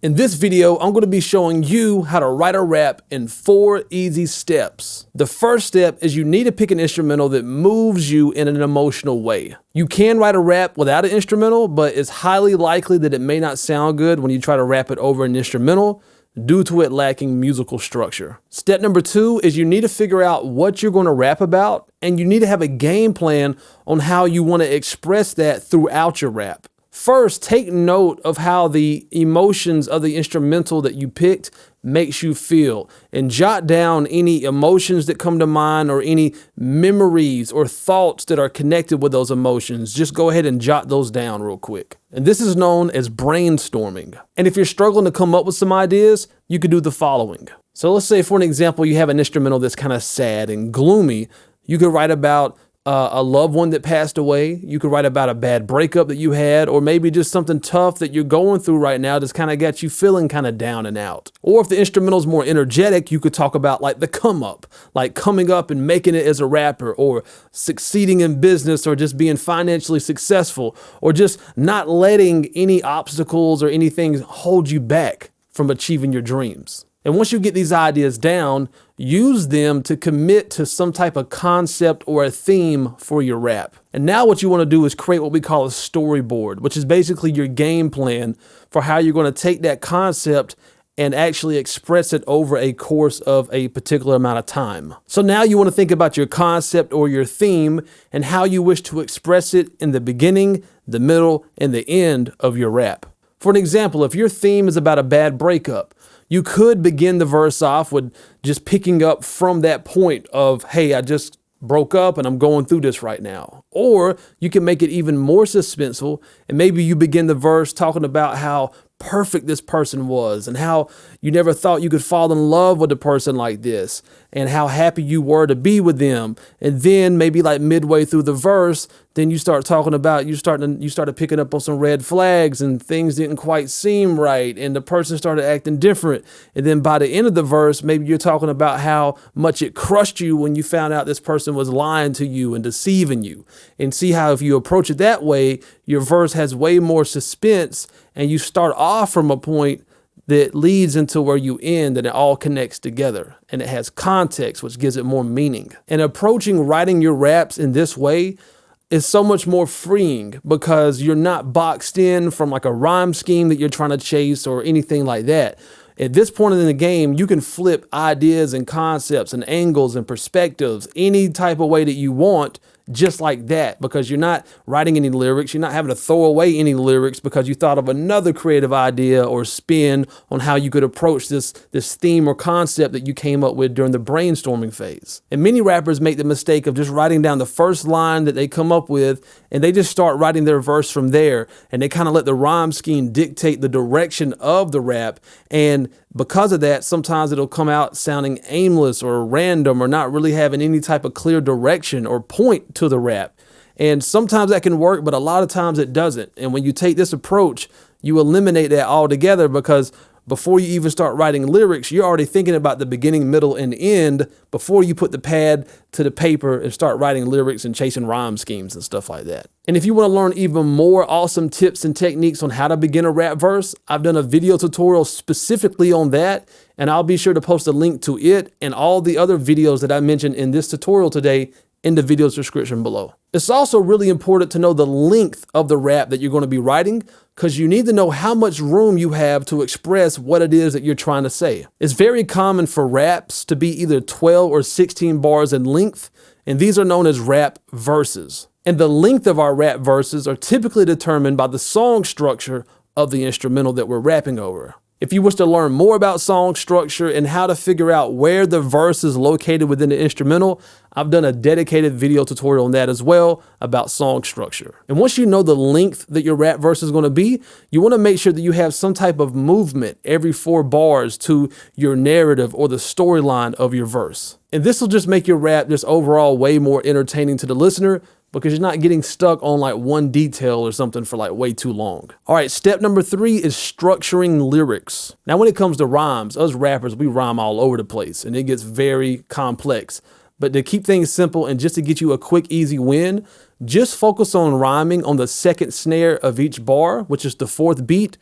In this video, I'm going to be showing you how to write a rap in 4 easy steps. The first step is you need to pick an instrumental that moves you in an emotional way. You can write a rap without an instrumental, but it's highly likely that it may not sound good when you try to rap it over an instrumental due to it lacking musical structure. Step number 2 is you need to figure out what you're going to rap about, and you need to have a game plan on how you want to express that throughout your rap. First, take note of how the emotions of the instrumental that you picked makes you feel, and jot down any emotions that come to mind or any memories or thoughts that are connected with those emotions. Just go ahead and jot those down real quick. And this is known as brainstorming. And if you're struggling to come up with some ideas, you could do the following. So let's say, for an example, you have an instrumental that's kind of sad and gloomy. You could write about a loved one that passed away. You could write about a bad breakup that you had, or maybe just something tough that you're going through right now that's kind of got you feeling kind of down and out. Or if the instrumental is more energetic, you could talk about like the come up, like coming up and making it as a rapper, or succeeding in business, or just being financially successful, or just not letting any obstacles or anything hold you back from achieving your dreams. And once you get these ideas down, use them to commit to some type of concept or a theme for your rap. And now what you want to do is create what we call a storyboard, which is basically your game plan for how you're going to take that concept and actually express it over a course of a particular amount of time. So now you want to think about your concept or your theme and how you wish to express it in the beginning, the middle, and the end of your rap. For an example, if your theme is about a bad breakup, you could begin the verse off with just picking up from that point of, hey, I just broke up and I'm going through this right now. Or you can make it even more suspenseful, and maybe you begin the verse talking about how perfect this person was and how you never thought you could fall in love with a person like this and how happy you were to be with them. And then maybe like midway through the verse, then you start talking about, you started picking up on some red flags and things didn't quite seem right and the person started acting different. And then by the end of the verse, maybe you're talking about how much it crushed you when you found out this person was lying to you and deceiving you. And see how if you approach it that way, your verse has way more suspense, and you start off from a point that leads into where you end, and it all connects together, and it has context, which gives it more meaning. And approaching writing your raps in this way is so much more freeing because you're not boxed in from like a rhyme scheme that you're trying to chase or anything like that. At this point in the game, you can flip ideas and concepts and angles and perspectives any type of way that you want, just like that, because you're not writing any lyrics. You're not having to throw away any lyrics because you thought of another creative idea or spin on how you could approach this theme or concept that you came up with during the brainstorming phase. And many rappers make the mistake of just writing down the first line that they come up with, and they just start writing their verse from there, and they kind of let the rhyme scheme dictate the direction of the rap. And because of that, sometimes it'll come out sounding aimless or random or not really having any type of clear direction or point to the rap. And sometimes that can work, but a lot of times it doesn't. And when you take this approach, you eliminate that altogether, because before you even start writing lyrics, you're already thinking about the beginning, middle, and end before you put the pad to the paper and start writing lyrics and chasing rhyme schemes and stuff like that. And if you want to learn even more awesome tips and techniques on how to begin a rap verse, I've done a video tutorial specifically on that, and I'll be sure to post a link to it and all the other videos that I mentioned in this tutorial today in the video's description below. It's also really important to know the length of the rap that you're going to be writing, because you need to know how much room you have to express what it is that you're trying to say. It's very common for raps to be either 12 or 16 bars in length, and these are known as rap verses. And the length of our rap verses are typically determined by the song structure of the instrumental that we're rapping over. If you wish to learn more about song structure and how to figure out where the verse is located within the instrumental, I've done a dedicated video tutorial on that as well about song structure. And once you know the length that your rap verse is going to be, you want to make sure that you have some type of movement every 4 bars to your narrative or the storyline of your verse. And this will just make your rap just overall way more entertaining to the listener, because you're not getting stuck on like one detail or something for like way too long. All right, step number 3 is structuring lyrics. Now, when it comes to rhymes, us rappers, we rhyme all over the place and it gets very complex. But to keep things simple and just to get you a quick, easy win, just focus on rhyming on the second snare of each bar, which is the 4th beat,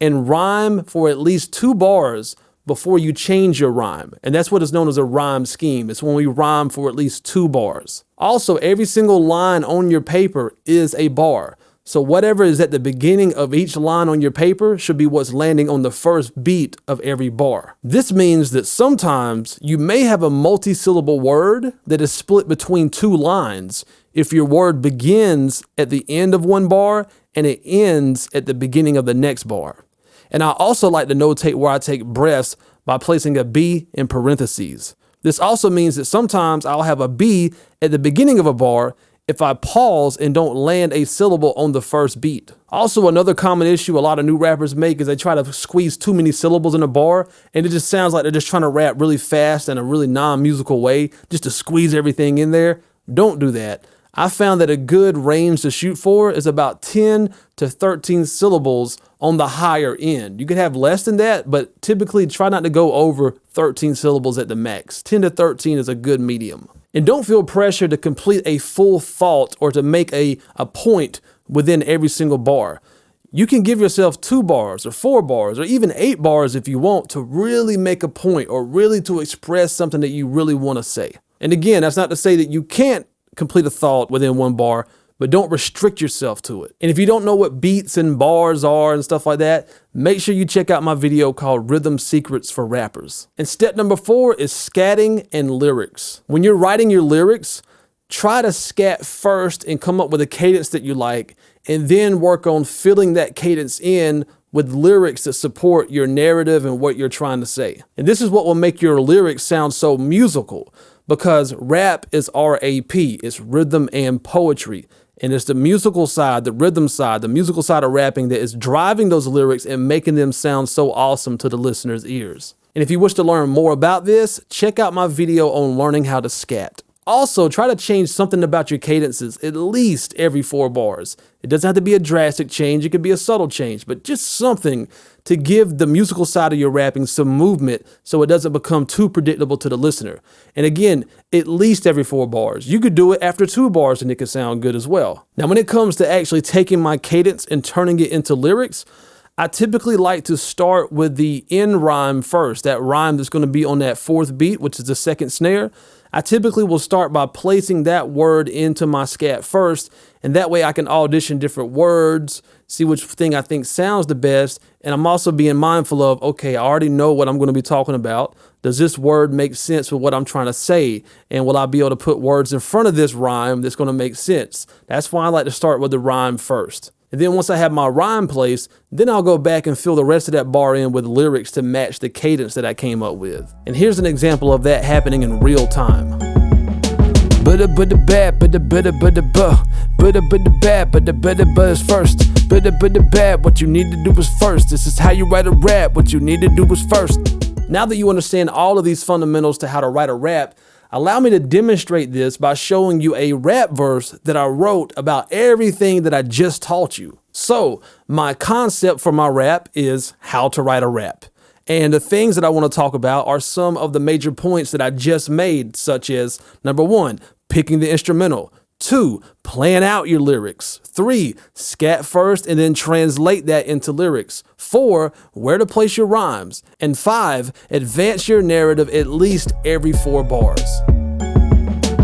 and rhyme for at least 2 bars before you change your rhyme. And that's what is known as a rhyme scheme. It's when we rhyme for at least 2 bars. Also, every single line on your paper is a bar. So whatever is at the beginning of each line on your paper should be what's landing on the first beat of every bar. This means that sometimes you may have a multi-syllable word that is split between 2 lines if your word begins at the end of one bar and it ends at the beginning of the next bar. And I also like to notate where I take breaths by placing a B in parentheses. This also means that sometimes I'll have a B at the beginning of a bar if I pause and don't land a syllable on the first beat. Also, another common issue a lot of new rappers make is they try to squeeze too many syllables in a bar, and it just sounds like they're just trying to rap really fast in a really non-musical way just to squeeze everything in there. Don't do that. I found that a good range to shoot for is about 10 to 13 syllables on the higher end. You can have less than that, but typically try not to go over 13 syllables at the max. 10 to 13 is a good medium. And don't feel pressure to complete a full thought or to make a point within every single bar. You can give yourself 2 bars or 4 bars or even 8 bars if you want to really make a point or really to express something that you really want to say. And again, that's not to say that you can't complete a thought within 1 bar, but don't restrict yourself to it. And if you don't know what beats and bars are and stuff like that, make sure you check out my video called Rhythm Secrets for Rappers. And step number 4 is scatting and lyrics. When you're writing your lyrics, try to scat first and come up with a cadence that you like, and then work on filling that cadence in with lyrics that support your narrative and what you're trying to say. And this is what will make your lyrics sound so musical, because rap is RAP, it's rhythm and poetry. And it's the musical side, the rhythm side, the musical side of rapping that is driving those lyrics and making them sound so awesome to the listener's ears. And if you wish to learn more about this, check out my video on learning how to scat. Also, try to change something about your cadences at least every 4 bars. It doesn't have to be a drastic change, it could be a subtle change, but just something to give the musical side of your rapping some movement so it doesn't become too predictable to the listener. And again, at least every 4 bars. You could do it after 2 bars and it could sound good as well. Now, when it comes to actually taking my cadence and turning it into lyrics, I typically like to start with the end rhyme first, that rhyme that's going to be on that 4th beat, which is the 2nd snare. I typically will start by placing that word into my scat first, and that way I can audition different words, see which thing I think sounds the best, and I'm also being mindful of, okay, I already know what I'm going to be talking about. Does this word make sense with what I'm trying to say? And will I be able to put words in front of this rhyme that's going to make sense? That's why I like to start with the rhyme first. And then once I have my rhyme placed, then I'll go back and fill the rest of that bar in with lyrics to match the cadence that I came up with. And here's an example of that happening in real time. Bada bada bad, bada bada bada buh. Bada bada bad, bada bada bada is first. Bada bada bad, what you need to do is first. This is how you write a rap, what you need to do is first. Now that you understand all of these fundamentals to how to write a rap, allow me to demonstrate this by showing you a rap verse that I wrote about everything that I just taught you. So my concept for my rap is how to write a rap. And the things that I want to talk about are some of the major points that I just made, such as number 1, picking the instrumental. 2, plan out your lyrics. 3, scat first and then translate that into lyrics. 4, where to place your rhymes. And 5, advance your narrative at least every 4 bars.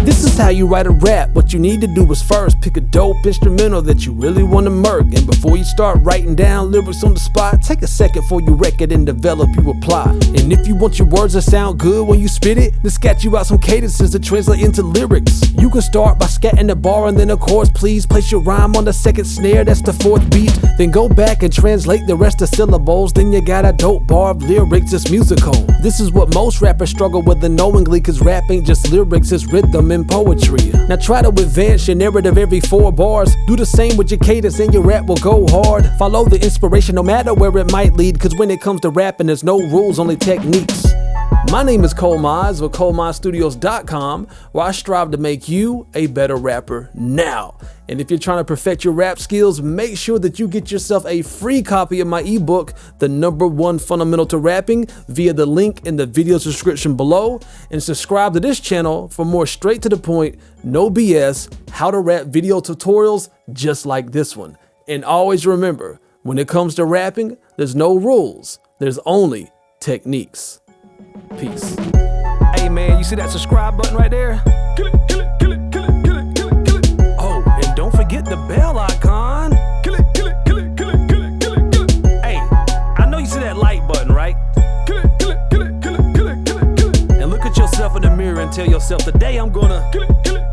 This is how you write a rap. What you need to do is first pick a dope instrumental that you really want to murk. And before you start writing down lyrics on the spot, take a second before you wreck it and develop you apply. And if you want your words to sound good when you spit it, then scat you out some cadences to translate into lyrics. You can start by scatting the bar and then of course please place your rhyme on the 2nd snare, that's the 4th beat. Then go back and translate the rest of syllables, then you got a dope bar of lyrics that's musical. This is what most rappers struggle with unknowingly, cause rap ain't just lyrics, it's rhythm and poetry. Now try to advance your narrative every 4 bars. Do the same with your cadence and your rap will go hard. Follow the inspiration no matter where it might lead, cause when it comes to rapping there's no rules, only techniques. My name is Cole Mize with ColeMizeStudios.com, where I strive to make you a better rapper now. And if you're trying to perfect your rap skills, make sure that you get yourself a free copy of my ebook, The #1 Fundamental to Rapping, via the link in the video description below. And subscribe to this channel for more straight to the point, no BS, how to rap video tutorials just like this one. And always remember, When it comes to rapping, there's no rules. There's only techniques. Peace. Hey man, you see that subscribe button right there? Kill it, kill it, kill it, kill it, kill it, kill it, kill it. Oh, and don't forget the bell icon. Kill it, kill it, kill it, kill it, kill it, kill it, kill it. Hey, I know you see that like button, right? Kill it, kill it, kill it, kill it, kill it, kill it, kill it. And look at yourself in the mirror and tell yourself, today I'm gonna kill it, kill it.